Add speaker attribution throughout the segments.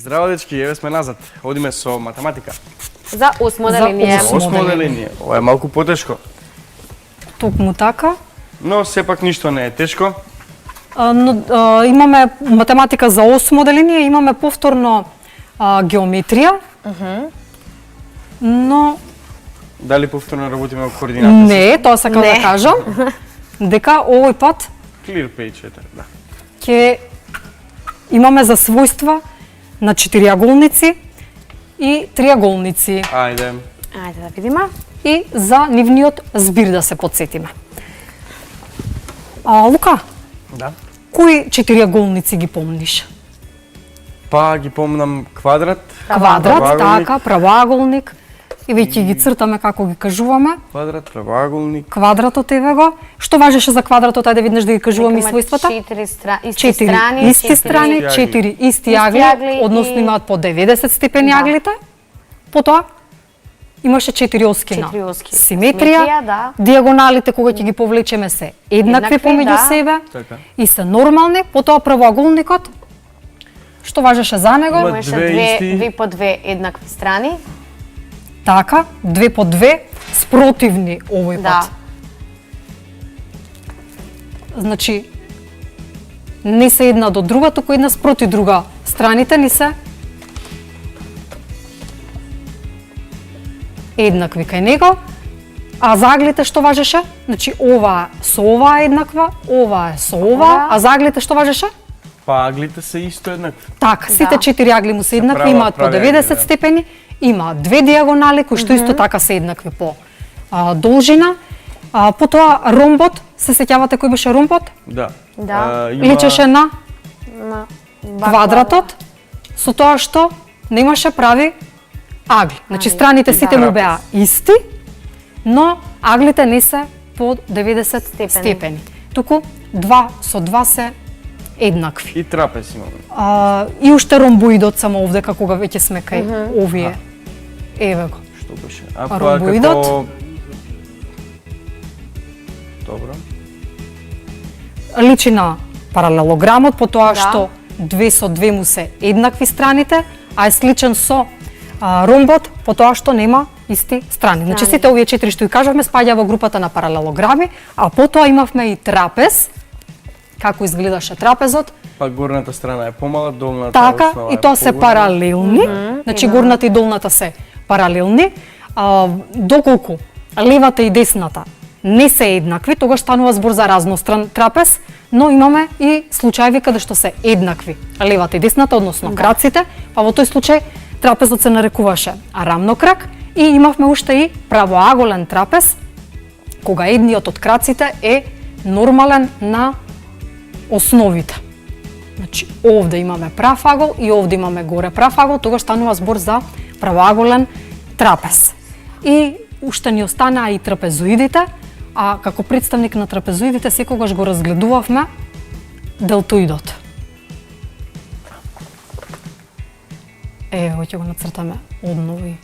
Speaker 1: Здраво, дечки, еве сме назад. Одиме со математика.
Speaker 2: За осмо оделение.
Speaker 1: За осмо оделение. Ова е малку потешко.
Speaker 3: Токму така.
Speaker 1: Но сепак ништо не е тешко.
Speaker 3: Имаме математика за осмо оделение, имаме повторно геометрија. Но
Speaker 1: Дали повторно работиме во координати?
Speaker 3: не, тоа сакам да кажам. Дека овој пат
Speaker 1: Clear page ете, да.
Speaker 3: ќе имаме за својства на четириаголници и триаголници
Speaker 1: Ајде.
Speaker 2: Ајде да видиме.
Speaker 3: и за нивниот збир да се потсетиме. Лука,
Speaker 1: Да.
Speaker 3: кои четириаголници ги помниш?
Speaker 1: Па ги помнам квадрат.
Speaker 3: Квадрат,
Speaker 1: правоаголник,
Speaker 3: така, правоаголник. И веќе ги цртаме како ги кажуваме.
Speaker 1: Квадрат, правоаголник.
Speaker 3: Квадратот еве го. Што важеше за квадратот? Ајде виднеш да ги кажуваме и својствата.
Speaker 2: Четири исти
Speaker 3: Четири
Speaker 2: страни,
Speaker 3: исти страни,
Speaker 1: Исти
Speaker 3: четири исти
Speaker 2: агли
Speaker 3: агли, односно
Speaker 2: и-
Speaker 3: имаат по 90 степени
Speaker 2: Да.
Speaker 3: аглите. Потоа имаше четири оскина.
Speaker 2: Четири оски.
Speaker 3: Симетрија,
Speaker 2: да.
Speaker 3: диагоналите кога ќе ги повлечеме се еднакви помеѓу
Speaker 2: да.
Speaker 3: себе
Speaker 1: Така.
Speaker 3: и се нормални. Потоа правоаголникот, што важеше за него?
Speaker 1: Има
Speaker 2: Имаше
Speaker 1: две исти.
Speaker 2: две по две еднакви страни.
Speaker 3: Така, 2 по 2, спротивни овој
Speaker 2: Да.
Speaker 3: пат. Значи, не се една до друга, туку една спроти друга. Страните ни се еднакви кај него. А за аглите што важеше? Значи, ова со ова е еднаква, ова е со ова, а за аглите што важеше?
Speaker 1: Па аглите се исто еднакви.
Speaker 3: Така, сите
Speaker 2: Да.
Speaker 3: четири агли му се еднакви,
Speaker 1: прави
Speaker 3: имаат по
Speaker 1: агли,
Speaker 3: 90
Speaker 1: да.
Speaker 3: степени, има две диагонали кои што исто така се еднакви по должина. Потоа ромбот, се сеќавате кој беше ромбот?
Speaker 1: Да.
Speaker 2: Да.
Speaker 1: На
Speaker 3: Личеше на
Speaker 2: На
Speaker 3: квадратот, со тоа што немаше прави агли. Значи
Speaker 2: Агли,
Speaker 3: страните
Speaker 2: да.
Speaker 3: сите му беа исти, но аглите не се по 90
Speaker 2: Степени.
Speaker 3: степени. Туку 2 со 2 се еднакви.
Speaker 1: И трапез имаме.
Speaker 3: И уште ромбоидот само овдека кога веќе сме кај овие. Еве го.
Speaker 1: Што беше? А па
Speaker 3: Ромбоидот.
Speaker 1: како... Добро.
Speaker 3: Личи на паралелограмот по тоа
Speaker 2: Да.
Speaker 3: што 2 со 2 му се еднакви страните, а е сличен со ромбот по тоа што нема исти страни. Значи сите овие 4 што ги кажавме спаѓа во групата на паралелограми, а потоа имавме и трапез. Како изгледаше трапезот?
Speaker 1: Па горната страна е помала, долната
Speaker 3: Така,
Speaker 1: основа
Speaker 3: и
Speaker 1: е
Speaker 3: тоа се
Speaker 1: поголема.
Speaker 3: паралелни. Значи горната и долната се паралелни. Доколку левата и десната не се еднакви, тогаш станува збор за разностран трапез, но имаме и случаеви каде што се еднакви левата и десната, односно краците, па во тој случај трапезот се нарекуваше рамнокрак и имавме уште и правоаголен трапез, кога едниот од краците е нормален на основите. Значи, овде имаме прав агол и овде имаме горе прав агол, тогаш станува збор за правоаголен трапез. И уште ни останаа и трапезоидите, а како представник на трапезоидите секогаш го разгледувавме делтоидот. Ево ќе го нацртаме одново и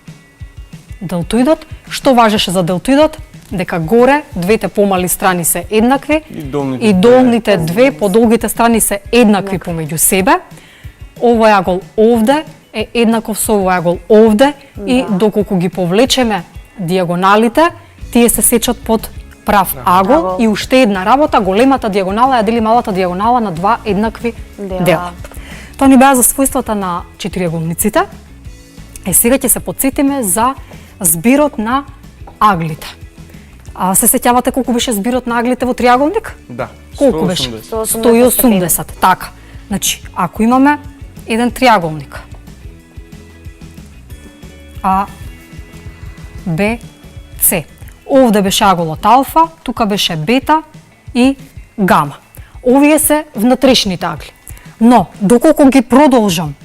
Speaker 3: делтоидот. Што важеше за делтоидот? Дека горе двете помали страни се еднакви
Speaker 1: И долните
Speaker 3: две подолгите страни се еднакви помеѓу себе. Овој агол овде е еднаков со овој агол овде и доколку ги повлечеме диагоналите, тие се сечат под прав агол и уште една работа, големата диагонала ја дели малата диагонала на два еднакви дела. Тоа ни беа за својствата на четириаголниците. Сега ќе се потсетиме за збирот на аглите. Се сеќавате колку беше збирот на аглите во триаголник?
Speaker 1: Да.
Speaker 3: Колку беше?
Speaker 2: 180.
Speaker 3: 180. Така. Значи, ако имаме еден триаголник, А, Б, С. Овде беше аголот алфа, тука беше бета и гама. Овие се внатрешните агли. Но, доколку ги продолжам,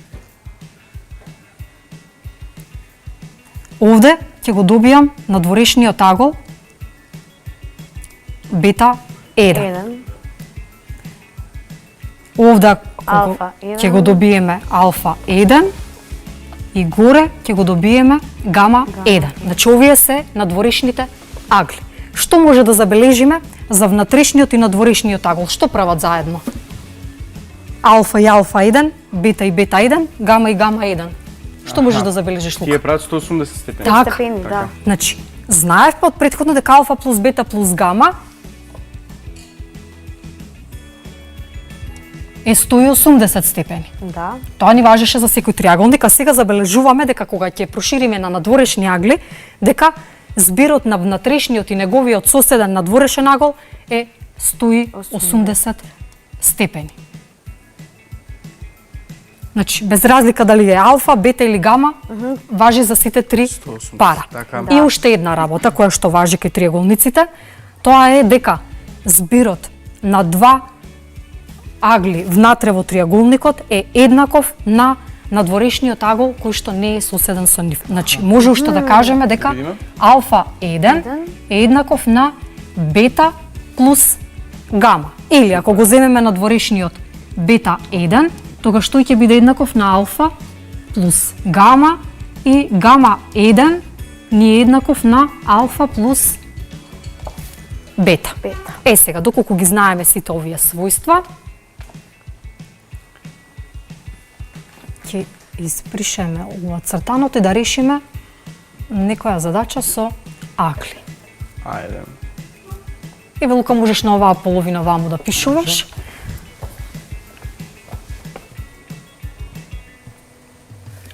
Speaker 3: овде ќе го добијам надворешниот агол бета 1. Овде
Speaker 2: Алфа 1.
Speaker 3: ќе го добиеме алфа 1 и горе ќе го добиеме гама 1. Значи овие се надворешните агли. Што може да забележиме за внатрешниот и надворешниот агол? Што прават заедно? Алфа и алфа 1 бета и бета 1, гама и гама 1. Што можеш да забележиш, Лука?
Speaker 1: Тие прават 180 степени.
Speaker 3: Така.
Speaker 2: Степени, да.
Speaker 3: Значи, знаев од претходно дека алфа плюс бета плюс гама е 180 степени.
Speaker 2: Да.
Speaker 3: Тоа ни важеше за секој триаголник, а сега забележуваме дека кога ќе прошириме на надворешни агли, дека збирот на внатрешниот и неговиот соседен надворешен агол е 180 степени. Значи, без разлика дали е алфа, бета или гама, важи за сите три
Speaker 1: 180,
Speaker 3: пара.
Speaker 1: така.
Speaker 3: И уште една работа која што важи кај триаголниците, тоа е дека збирот на два агли внатре во триаголникот е еднаков на надворешниот агол кој што не е соседен со нив. Значи, може уште да кажеме дека
Speaker 1: Видиме.
Speaker 3: алфа 1 е еднаков на бета плюс гама. Или ако го земеме надворешниот бета 1, тогаш тој ќе биде еднаков на алфа плюс гама и гама 1 ни е еднаков на алфа плюс бета.
Speaker 2: Бета.
Speaker 3: Е сега, доколку ги знаеме сите овие својства, ќе испришеме ова цртаното и да решиме некоја задача со агли.
Speaker 1: Ајде.
Speaker 3: Еве, Лука, можеш на оваа половина ваму да пишуваш.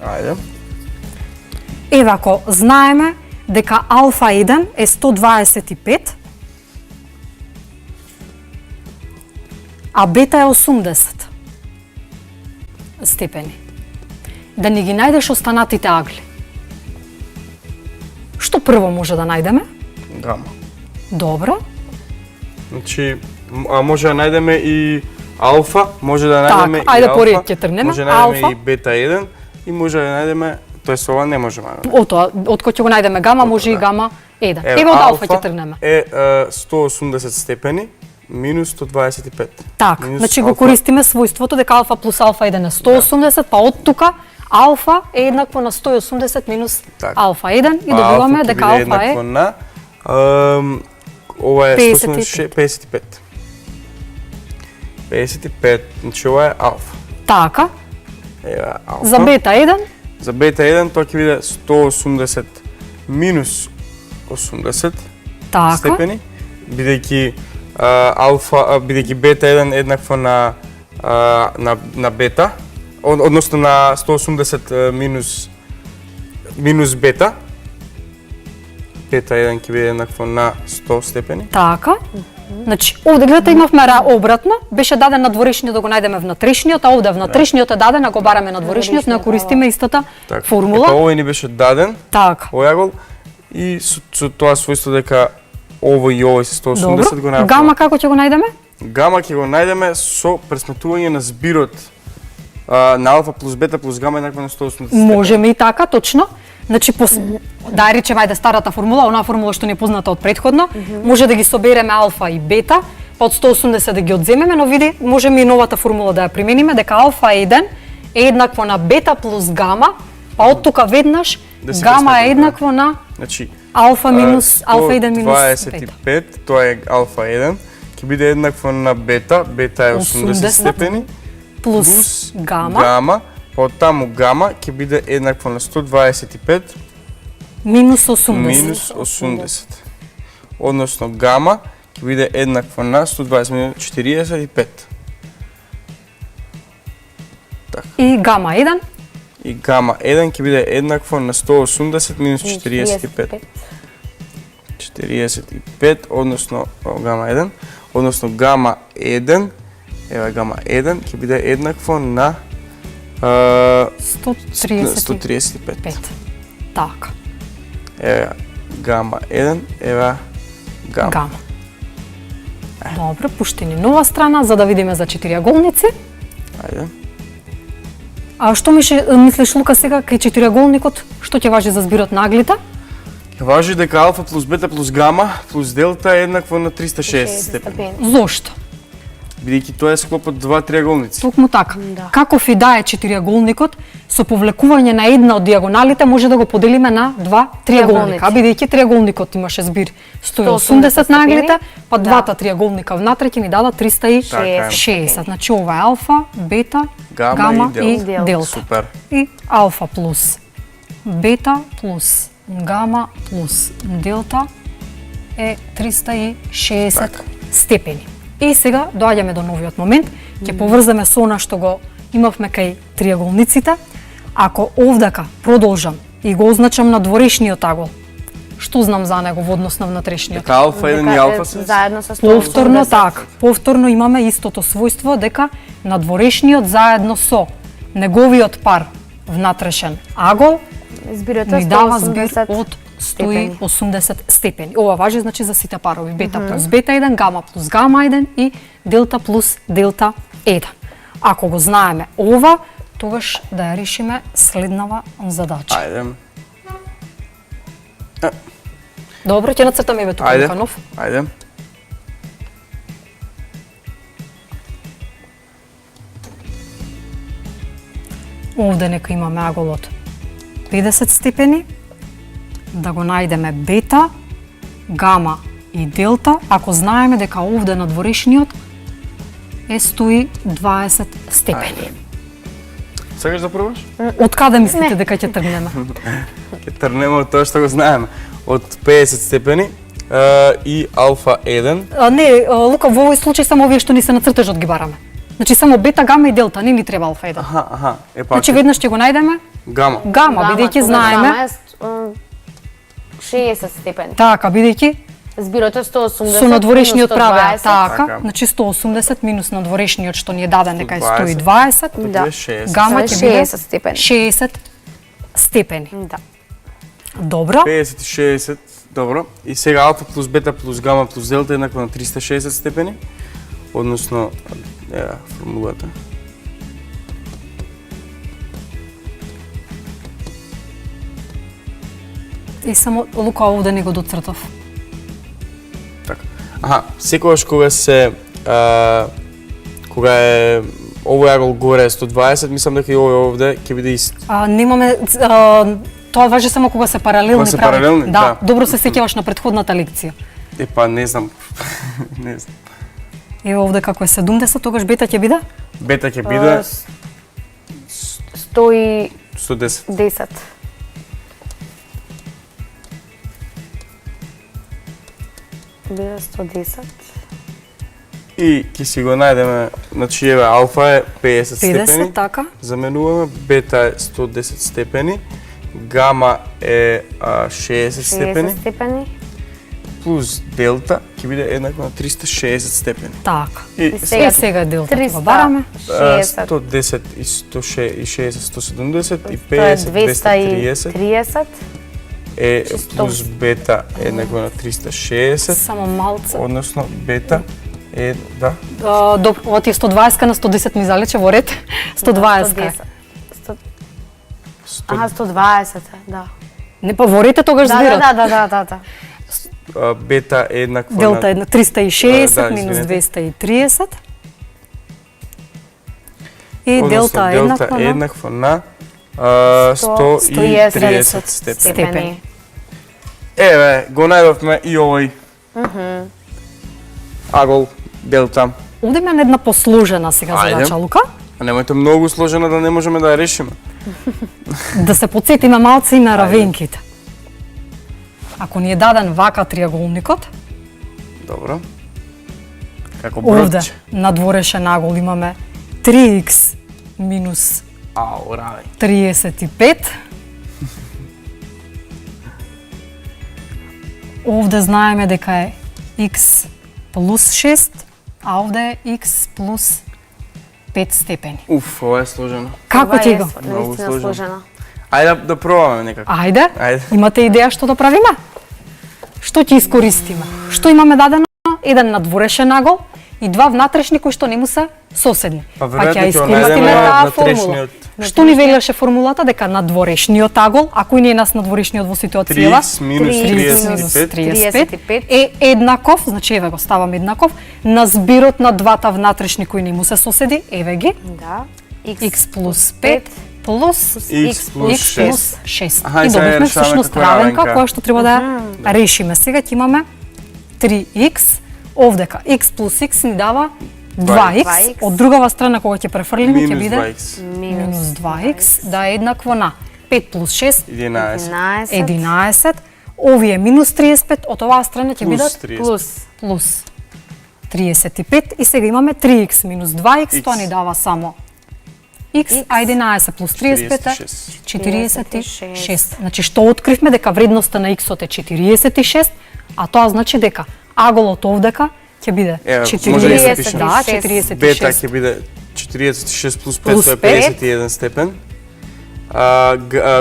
Speaker 1: Ајде.
Speaker 3: Еве, ако знаеме дека алфа 1 е 125, а бета е 80 степени. Да ни ги најдеш останатите агли. Што прво може да најдеме?
Speaker 1: Гама.
Speaker 3: Добро.
Speaker 1: Значи, може да најдеме и алфа, може да најдеме и
Speaker 3: ајде
Speaker 1: алфа,
Speaker 3: по ред ќе тргнеме.
Speaker 1: може да најдеме
Speaker 3: Алфа.
Speaker 1: и бета 1 и може да најдеме, тоест ова не можеме да најдеме.
Speaker 3: Ото, од кој ќе го најдеме гама, може и
Speaker 1: да.
Speaker 3: гама 1. Еве од алфа ќе тргнеме.
Speaker 1: Е 180 степени минус 125.
Speaker 3: Така,
Speaker 1: Минус
Speaker 3: значи го
Speaker 1: алфа.
Speaker 3: користиме својството дека алфа плюс алфа 1 е 180, па од тука алфа е еднакво на 180 минус
Speaker 1: Така.
Speaker 3: алфа 1 и
Speaker 1: Па
Speaker 3: добиваме
Speaker 1: ќе
Speaker 3: дека
Speaker 1: биде
Speaker 3: алфа е
Speaker 1: еднакво на ова е
Speaker 3: 55.
Speaker 1: 55. 55, значи ова е алфа.
Speaker 3: така.
Speaker 1: Ева алфа.
Speaker 3: За бета 1
Speaker 1: За бета 1 тоа ќе биде 180 минус 80
Speaker 3: така.
Speaker 1: степени, бидејќи алфа, бидејќи бета 1 еднакво на бета, односно на 180 минус бета. Бета 1 ќе биде еднакво на 100 степени.
Speaker 3: Така. Значи, овде гледате имавме обратно, беше даден надворешниот да го најдеме внатрешниот, а овде внатрешниот е даден, а го бараме надворешниот, но ја користиме истата
Speaker 1: Така.
Speaker 3: формула.
Speaker 1: Ето овој ни беше даден,
Speaker 3: Така.
Speaker 1: овој агол, и со тоа својство дека овој и овој се 180 го
Speaker 3: Добро.
Speaker 1: најдеме.
Speaker 3: Гама како ќе го најдеме?
Speaker 1: Гама ќе го најдеме со пресметување на збирот на алфа плюс бета плюс гама еднакво на 180 степени.
Speaker 3: Можеме и така, точно. Значи, да речеме, ајде старата формула, онаа формула што не е позната од претходно, може да ги собереме алфа и бета, па од 180 да ги одземеме, но види, можеме и новата формула да ја примениме, дека алфа 1 е еднакво на бета плюс гама, па од тука веднаш
Speaker 1: Да се
Speaker 3: гама
Speaker 1: пресметува,
Speaker 3: е еднакво на
Speaker 1: Значи,
Speaker 3: алфа минус алфа 1 минус бета.
Speaker 1: 25, тоа е алфа 1, ќе биде еднакво на бета, бета е 80 степени,
Speaker 3: Плюс гама
Speaker 1: гама, па од таму гама ќе биде еднакво на 125
Speaker 3: минус 80.
Speaker 1: минус 80. Односно гама ќе биде еднакво на 120 минус 45.
Speaker 3: И гама 1
Speaker 1: И гама 1 ќе биде еднакво на 180 минус 45. 45, односно гама 1, односно гама 1, ева гама 1 ќе биде еднакво на
Speaker 3: 135.
Speaker 1: 135.
Speaker 3: Така.
Speaker 1: Ева гама 1, ева гама.
Speaker 3: Гама. Добро, пушти ни нова страна за да видиме за четириаголници.
Speaker 1: Ајде.
Speaker 3: А што мислиш, Лука, сега кај четириаголникот, што ќе важи за збирот на аглите?
Speaker 1: Ќе важи дека алфа плюс бета плюс гама плюс делта е еднакво на 360 степени.
Speaker 3: Зошто?
Speaker 1: Бидејќи тоа е склоп од два триаголници.
Speaker 3: Токму така.
Speaker 2: Да.
Speaker 3: Каков и да е четириаголникот, со повлекување на една од диагоналите може да го поделиме на два триаголника. А бидејќи триаголникот имаше збир 180 наглите, па
Speaker 2: Да.
Speaker 3: двата триаголника внатре ќе ни дадат 360. Значи ова е алфа, бета,
Speaker 1: Гама и
Speaker 3: и
Speaker 2: делта.
Speaker 3: делта.
Speaker 1: Супер.
Speaker 3: И алфа плюс бета плюс гама плюс делта е 360
Speaker 1: Така.
Speaker 3: степени. И сега доаѓаме до новиот момент, ќе поврземе со она што го имавме кај триаголниците. Ако овдака продолжам и го означам на дворешниот агол, што знам за него во однос на внатрешниот?
Speaker 1: Дека алфа 1 и
Speaker 2: Дека
Speaker 1: алфа
Speaker 2: е
Speaker 1: се
Speaker 2: заедно со 180.
Speaker 3: Повторно така, повторно имаме истото својство дека надворешниот заедно со неговиот пар внатрешен агол
Speaker 2: Збирото е
Speaker 3: ми дава збир
Speaker 2: 180
Speaker 3: од
Speaker 2: степени.
Speaker 3: 180 степени. Ова важи значи за сите парови. Бета плюс бета 1, гама плюс гама 1 и делта плюс делта 1. Ако го знаеме ова, тогаш да ја решиме следнава задача.
Speaker 1: Ајде.
Speaker 3: Добро, ќе нацртаме името
Speaker 1: Ајде.
Speaker 3: Луканов.
Speaker 1: Ајде.
Speaker 3: Овде нека имаме аголот 50 степени. Да го најдеме бета, гама и делта, ако знаеме дека овде надворешниот е 120 степени.
Speaker 1: Сакаш да пробаш?
Speaker 3: Од каде мислите дека ќе тргнеме?
Speaker 1: Ќе трнеме од тоа што го знаеме. Од 50 степени и алфа 1.
Speaker 3: Не, Лука, во овој случај само овие што ни се на цртежот ги бараме. Значи само бета, гама и делта, не ни треба алфа 1.
Speaker 1: Аха. Е па.
Speaker 3: Значи веднаш ќе го најдеме
Speaker 1: Гама.
Speaker 3: гама, бидејќи знаеме.
Speaker 2: Гама е 60 степени.
Speaker 3: Така, бидејќи
Speaker 2: Збирото е 180
Speaker 3: со надворешниот
Speaker 2: минус
Speaker 3: правеа
Speaker 2: 120.
Speaker 3: така,
Speaker 1: Така.
Speaker 3: значи 180 минус надворешниот што ни е даден дека е
Speaker 1: 120.
Speaker 3: 120,
Speaker 2: Да.
Speaker 1: 60.
Speaker 3: гама ќе биде
Speaker 2: 60 степени.
Speaker 3: 60 степени.
Speaker 2: Да.
Speaker 3: Добро.
Speaker 1: 50 и 60, добро. И сега алфа плюс бета плюс гама плюс делта е еднакво на 360 степени. Односно, формулата.
Speaker 3: И само Лука овде не го доцртав.
Speaker 1: Така. Аха, секогаш кога е овој агол горе е 120, мислам дека и овој овде ќе биде ист.
Speaker 3: Немаме тоа важи само кога се паралелни
Speaker 1: Кога се
Speaker 3: прави.
Speaker 1: паралелни, да.
Speaker 3: Добро се сеќаваш на претходната лекција.
Speaker 1: Епа, не знам. Не знам.
Speaker 3: Ево овде како е 70, тогаш бета ќе биде?
Speaker 1: Бета ќе биде
Speaker 2: 110.
Speaker 1: 110.
Speaker 2: Биде 110.
Speaker 1: И ќе си го најдеме, значи еве алфа е 50 степени.
Speaker 3: 50, така.
Speaker 1: Заменуваме, бета е 110 степени, гама е 60 степени,
Speaker 2: 60 степени.
Speaker 1: плюс делта ќе биде еднакво на 360 степени.
Speaker 3: Така.
Speaker 1: И
Speaker 3: Сега делта ќе го бараме.
Speaker 2: 360.
Speaker 1: 110 и 160, 170 и
Speaker 2: Тоа е
Speaker 1: 50, 230
Speaker 2: 230.
Speaker 1: е плюс бета е еднакво на 360,
Speaker 3: Само малце.
Speaker 1: односно бета е, да,
Speaker 3: Добро, ова ти е 120 на 110 ми залече во ред. 120 е.
Speaker 2: 100. Аха, 120 е, да.
Speaker 3: Не па во ред е тогаш збират.
Speaker 2: Да.
Speaker 1: бета е еднакво
Speaker 3: Делта е
Speaker 1: на
Speaker 3: на 360
Speaker 1: Да,
Speaker 3: минус
Speaker 1: извинете.
Speaker 3: 230. И
Speaker 1: односно,
Speaker 3: делта е еднаква
Speaker 1: е
Speaker 3: на
Speaker 1: еднакво на 130
Speaker 2: 130
Speaker 1: степени.
Speaker 2: степени.
Speaker 1: Еве, го најдовме и овој агол делта.
Speaker 3: Овде има една посложена сега
Speaker 1: Ајде.
Speaker 3: задача, Лука.
Speaker 1: А немојте многу сложено да не можеме да ја решиме.
Speaker 3: Да се подсетиме малце и на равенките. Ако ни е даден вака триаголникот,
Speaker 1: Добро. Како
Speaker 3: овде
Speaker 1: бродче.
Speaker 3: на дворешен агол имаме 3х минус
Speaker 1: Ау, рај.
Speaker 3: 35. Овде знаеме дека е х плюс 6, а овде е х плюс 5 степени.
Speaker 1: Уф, ова е сложено.
Speaker 3: Како ти го?
Speaker 1: Многу
Speaker 2: Наистина
Speaker 1: сложно.
Speaker 2: сложена.
Speaker 1: Ајде да пробаме некако.
Speaker 3: Ајде,
Speaker 1: Ајде.
Speaker 3: имате идеја што да правиме? Што ќе искористиме? Што имаме дадено? Еден надворешен агол и два внатрешни кои што не му се соседни.
Speaker 1: Па веројатно
Speaker 3: ќе ја
Speaker 1: ќе го
Speaker 3: искористиме
Speaker 1: најдеме
Speaker 3: таа формула.
Speaker 1: внатрешниот.
Speaker 3: Што ни велеше формулата дека надворешниот агол, а кој не е нас надворешниот во ситуацијава?
Speaker 1: 30 минус 35.
Speaker 3: 35 е еднаков, значи еве го ставам еднаков, на збирот на двата внатрешни кои не му се соседи, еве ги,
Speaker 2: Да.
Speaker 3: x плюс 5 плюс
Speaker 1: X плюс
Speaker 3: x плюс 6.
Speaker 1: Аха,
Speaker 3: И
Speaker 1: и сега
Speaker 3: добивме
Speaker 1: решаваме
Speaker 3: всушност
Speaker 1: како
Speaker 3: равенка
Speaker 1: равенка.
Speaker 3: која што треба да ја решиме. Сега ќе имаме 3x, овдека x плюс x ни дава 2x,
Speaker 2: 2x.
Speaker 3: од другава страна кога ќе префрлиме ќе
Speaker 1: Минус
Speaker 3: биде
Speaker 1: 2x.
Speaker 3: минус 2x, да е еднакво на 5 плюс 6
Speaker 1: 11.
Speaker 3: 11, овие минус 35, од оваа страна ќе
Speaker 1: Плюс
Speaker 3: бидат
Speaker 1: 30.
Speaker 3: плюс 35 и сега имаме 3x минус 2x,
Speaker 1: X.
Speaker 3: тоа ни дава само x, а 11 плюс 35 е 46. Значи што откривме дека вредноста на x-от е 46, а тоа значи дека аголот овдека ќе биде
Speaker 1: Еве,
Speaker 3: 40,
Speaker 1: може да се пише.
Speaker 3: да,
Speaker 1: Бета
Speaker 3: 46
Speaker 1: ќе биде 46 плюс 5,
Speaker 3: Плюс
Speaker 1: тоа е
Speaker 3: 5.
Speaker 1: 51 степен.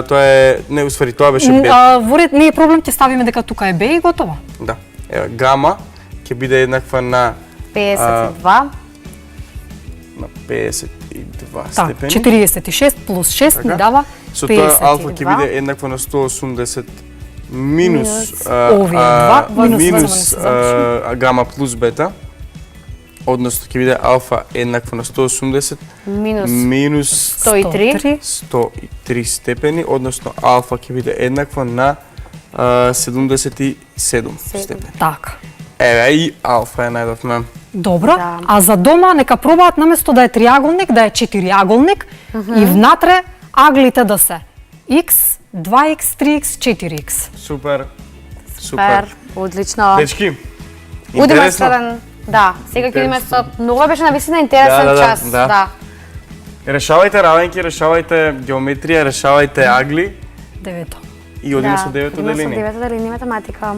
Speaker 1: Тоа е, не, усвари, тоа беше бета.
Speaker 3: Во ред не е проблем, ќе ставиме дека тука е b и готово.
Speaker 1: Да. Еве, гама ќе биде еднаква на
Speaker 2: 52.
Speaker 1: на 52
Speaker 3: Така,
Speaker 1: степени.
Speaker 3: 46 плюс 6
Speaker 1: Така.
Speaker 3: ни дава
Speaker 1: Со тоа алфа
Speaker 3: 52.
Speaker 1: ќе биде еднакво на 180 минус
Speaker 3: овие два, минус
Speaker 1: минус
Speaker 3: возможно
Speaker 1: гама плюс бета. Односно ќе биде алфа еднакво на 180
Speaker 2: Минус
Speaker 1: минус
Speaker 2: 103.
Speaker 1: 103 степени, односно алфа ќе биде еднакво на 77 степени.
Speaker 3: Така.
Speaker 1: Еве и алфа е најдовме.
Speaker 3: Добро,
Speaker 2: Да.
Speaker 3: а за дома нека пробаат наместо да е триаголник, да е четириаголник и внатре аглите да се x, 2x, 3x, 4x.
Speaker 1: Супер.
Speaker 2: Супер. Одлично.
Speaker 1: Дечки,
Speaker 2: Удиме
Speaker 1: интересно.
Speaker 2: следен. Да, сега ќе идеме со
Speaker 1: Интересно.
Speaker 2: многу беше навистина интересен
Speaker 1: Да, да, да,
Speaker 2: час.
Speaker 1: да.
Speaker 2: Да.
Speaker 1: Решавајте равенки, решавајте геометрија, решавајте агли
Speaker 3: Девето.
Speaker 1: и одиме со девето
Speaker 2: Идеме со
Speaker 1: делини.
Speaker 2: девето делини математика.